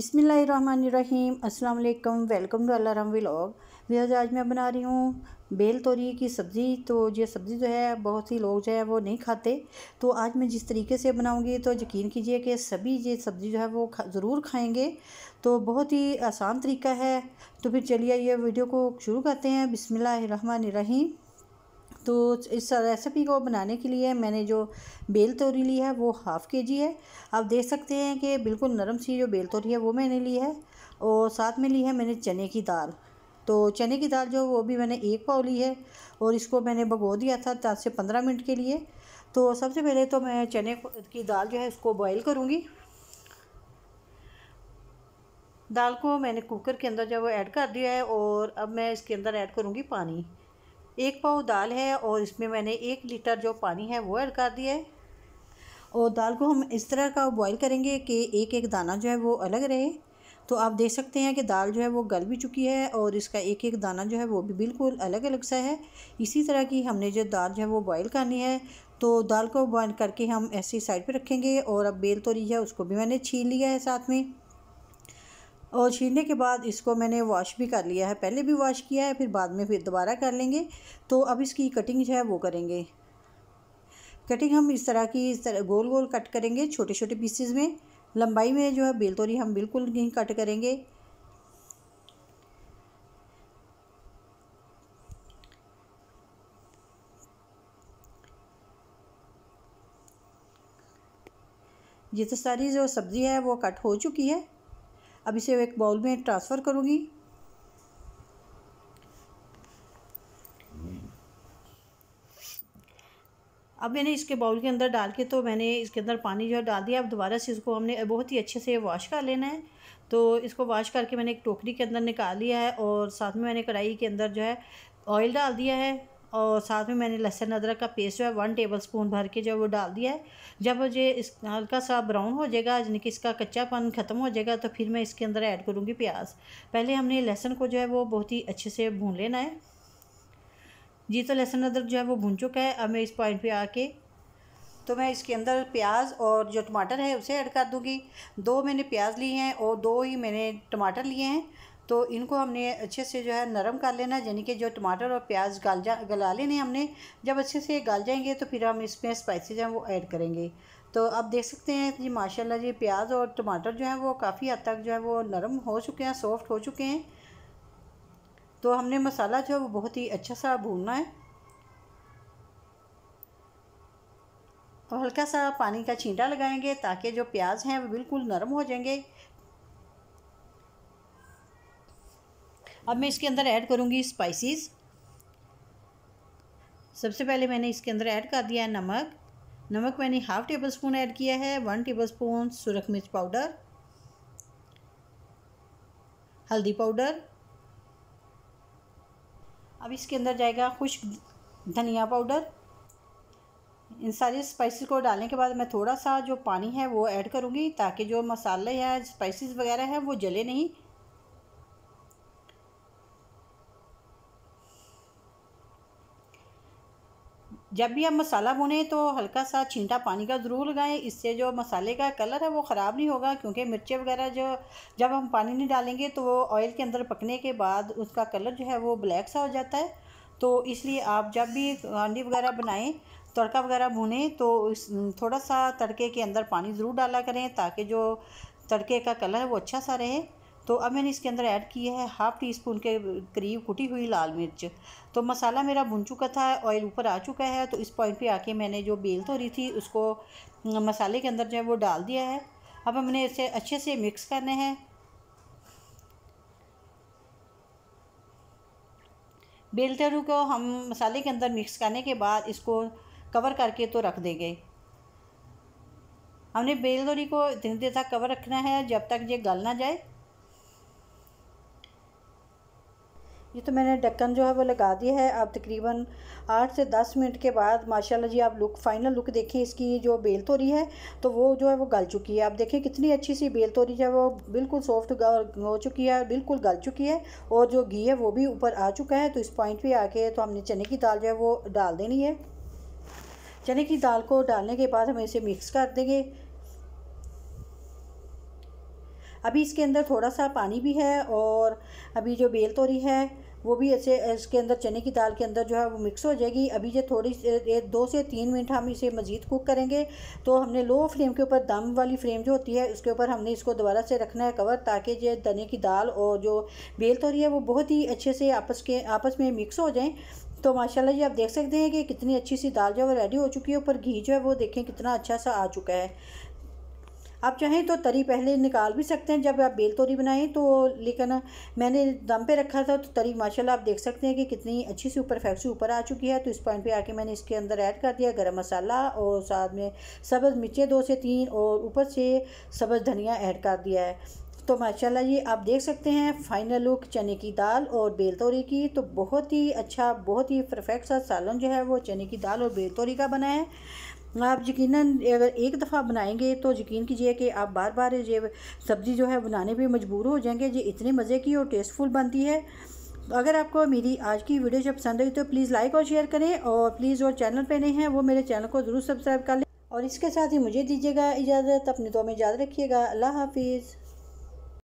बिस्मिल्लाहिर्रहमानिर्रहीम अस्सलाम वालेकुम। Welcome to Allaram vlog. आज मैं बना रही हूँ बेल तोरी की सब्ज़ी। तो ये सब्ज़ी जो है बहुत सी लोग जो है वो नहीं खाते, तो आज मैं जिस तरीके से बनाऊँगी तो यकीन कीजिए कि सभी ये सब्ज़ी जो है वो ज़रूर खाएँगे। तो बहुत ही आसान तरीका है। तो फिर चलिए ये वीडियो को शुरू करते हैं। बिस्मिल्लाहिर्रहमानिर्रहीम। तो इस रेसिपी को बनाने के लिए मैंने जो बेल तोरी ली है वो हाफ़ केजी है। आप देख सकते हैं कि बिल्कुल नरम सी जो बेल तोरी है वो मैंने ली है, और साथ में ली है मैंने चने की दाल। तो चने की दाल जो वो भी मैंने 1 पाव ली है, और इसको मैंने भिगो दिया था 10 से 15 मिनट के लिए। तो सबसे पहले तो मैं चने की दाल जो है उसको बॉईल करूँगी। दाल को मैंने कुकर के अंदर जो वो ऐड कर दिया है, और अब मैं इसके अंदर ऐड करूँगी पानी। 1 पाव दाल है और इसमें मैंने 1 लीटर जो पानी है वो ऐड कर दिया है। और दाल को हम इस तरह का बॉईल करेंगे कि एक एक दाना जो है वो अलग रहे। तो आप देख सकते हैं कि दाल जो है वो गल भी चुकी है, और इसका एक एक दाना जो है वो भी बिल्कुल अलग अलग सा है। इसी तरह की हमने जो दाल जो है वो बॉईल करनी है। तो दाल को बॉईल करके हम ऐसी साइड पे रखेंगे। और अब बेल तोरी है उसको भी मैंने छील लिया है साथ में, और छीलने के बाद इसको मैंने वॉश भी कर लिया है। पहले भी वॉश किया है, फिर बाद में फिर दोबारा कर लेंगे। तो अब इसकी कटिंग जो है वो करेंगे। कटिंग हम इस तरह गोल गोल कट करेंगे, छोटे छोटे पीसेस में। लंबाई में जो है बेल तोरी हम बिल्कुल नहीं कट करेंगे। ये तो सारी जो सब्ज़ी है वो कट हो चुकी है। अब इसे एक बाउल में ट्रांसफ़र करूँगी। अब मैंने इसके बाउल के अंदर डाल के, तो मैंने इसके अंदर पानी जो है डाल दिया। अब दोबारा से इसको हमने बहुत ही अच्छे से वॉश कर लेना है। तो इसको वॉश करके मैंने एक टोकरी के अंदर निकाल लिया है, और साथ में मैंने कढ़ाई के अंदर जो है ऑयल डाल दिया है, और साथ में मैंने लहसुन अदरक का पेस्ट जो है 1 टेबलस्पून भर के जो है वो डाल दिया है। जब ये इस हल्का सा ब्राउन हो जाएगा, यानी कि इसका कच्चापन ख़त्म हो जाएगा, तो फिर मैं इसके अंदर ऐड करूँगी प्याज। पहले हमने लहसुन को जो है वो बहुत ही अच्छे से भून लेना है। जी, तो लहसुन अदरक जो है वो भून चुका है। अब मैं इस पॉइंट पे आके तो मैं इसके अंदर प्याज और जो टमाटर है उसे ऐड कर दूँगी। 2 मैंने प्याज लिए हैं और 2 ही मैंने टमाटर लिए हैं। तो इनको हमने अच्छे से जो है नरम कर लेना, यानी कि जो टमाटर और प्याज गला लेने हमने। जब अच्छे से गल जाएंगे तो फिर हम इसमें स्पाइसेस हैं वो ऐड करेंगे। तो आप देख सकते हैं जी, माशाल्लाह जी, प्याज और टमाटर जो है वो काफ़ी हद तक जो है वो नरम हो चुके हैं, सॉफ्ट हो चुके हैं। तो हमने मसाला जो है वो बहुत ही अच्छा सा भूनना है, और हल्का सा पानी का छींटा लगाएंगे ताकि जो प्याज हैं वो बिल्कुल नरम हो जाएंगे। अब मैं इसके अंदर ऐड करूँगी स्पाइसेस। सबसे पहले मैंने इसके अंदर ऐड कर दिया है नमक मैंने 1/2 टेबलस्पून ऐड किया है। 1 टेबलस्पून सुरख मिर्च पाउडर, हल्दी पाउडर। अब इसके अंदर जाएगा खुश्क धनिया पाउडर। इन सारी स्पाइसेस को डालने के बाद मैं थोड़ा सा जो पानी है वो ऐड करूँगी, ताकि जो मसाले या स्पाइसेस वगैरह है वो जले नहीं। जब भी आप मसाला भुने तो हल्का सा छींटा पानी का ज़रूर लगाएं, इससे जो मसाले का कलर है वो ख़राब नहीं होगा। क्योंकि मिर्चें वगैरह जो जब हम पानी नहीं डालेंगे तो वो ऑयल के अंदर पकने के बाद उसका कलर जो है वो ब्लैक सा हो जाता है। तो इसलिए आप जब भी हांडी वगैरह बनाएं, तड़का वगैरह भुने, तो इस थोड़ा सा तड़के के अंदर पानी ज़रूर डाला करें, ताकि जो तड़के का कलर है वो अच्छा सा रहे। तो अब मैंने इसके अंदर ऐड की है 1/2 टीस्पून के करीब कुटी हुई लाल मिर्च। तो मसाला मेरा भुन चुका था, ऑयल ऊपर आ चुका है। तो इस पॉइंट पे आके मैंने जो बेल तोरी थी उसको मसाले के अंदर जो है वो डाल दिया है। अब हमने इसे अच्छे से मिक्स करने हैं। बेल तोरी को हम मसाले के अंदर मिक्स करने के बाद इसको कवर करके तो रख देंगे। हमने बेल तोरी को इतनी देर तक कवर रखना है जब तक ये गल ना जाए। ये तो मैंने ढक्कन जो है वो लगा दिया है। अब तकरीबन 8 से 10 मिनट के बाद माशाल्लाह जी, आप फाइनल लुक देखें इसकी। जो बेल तोरी है तो वो जो है वो गल चुकी है। आप देखें कितनी अच्छी सी बेल तोरी जो है वो बिल्कुल सॉफ्ट हो चुकी है, बिल्कुल गल चुकी है, और जो घी है वो भी ऊपर आ चुका है। तो इस पॉइंट पे आके तो हमने चने की दाल जो है वो डाल देनी है। चने की दाल को डालने के बाद हम इसे मिक्स कर देंगे। अभी इसके अंदर थोड़ा सा पानी भी है और अभी जो बेल तोरी है वो भी ऐसे इसके अंदर चने की दाल के अंदर जो है वो मिक्स हो जाएगी। अभी ये थोड़ी 2 से 3 मिनट हम इसे मज़ीद कुक करेंगे। तो हमने लो फ्लेम के ऊपर, दम वाली फ्लेम जो होती है उसके ऊपर हमने इसको दोबारा से रखना है कवर, ताकि जो चने की दाल और जो बेल तोरी है वो बहुत ही अच्छे से आपस में मिक्स हो जाएँ। तो माशाल्लाह जी आप देख सकते हैं कि कितनी अच्छी सी दाल जो है वो रेडी हो चुकी है। ऊपर घी जो है वो देखें कितना अच्छा सा आ चुका है। आप चाहें तो तरी पहले निकाल भी सकते हैं जब आप बेल तोरी बनाएं तो, लेकिन मैंने दम पे रखा था तो तरी माशाल्लाह आप देख सकते हैं कि कितनी अच्छी सी परफेक्ट सी ऊपर आ चुकी है। तो इस पॉइंट पे आके मैंने इसके अंदर ऐड कर दिया गरम मसाला और साथ में सब्ज़ मिर्चें 2 से 3 और ऊपर से सब्ज़ धनिया ऐड कर दिया है। तो माशाल्लाह ये आप देख सकते हैं फ़ाइनल लुक चने की दाल और बेल तोरी की। तो बहुत ही अच्छा, बहुत ही परफेक्ट सा सालन जो है वो चने की दाल और बेल तोरी का बना है। आप यकीनन अगर एक दफ़ा बनाएंगे तो यकीन कीजिए कि आप बार बार ये सब्ज़ी जो है बनाने पे मजबूर हो जाएंगे। ये इतने मज़े की और टेस्टफुल बनती है। अगर आपको मेरी आज की वीडियो जब पसंद आई तो प्लीज़ लाइक और शेयर करें, और प्लीज़ जो चैनल पे नहीं हैं वो मेरे चैनल को ज़रूर सब्सक्राइब कर लें। और इसके साथ ही मुझे दीजिएगा इजाज़त। अपनी दुआ में याद रखिएगा। अल्लाह हाफिज़।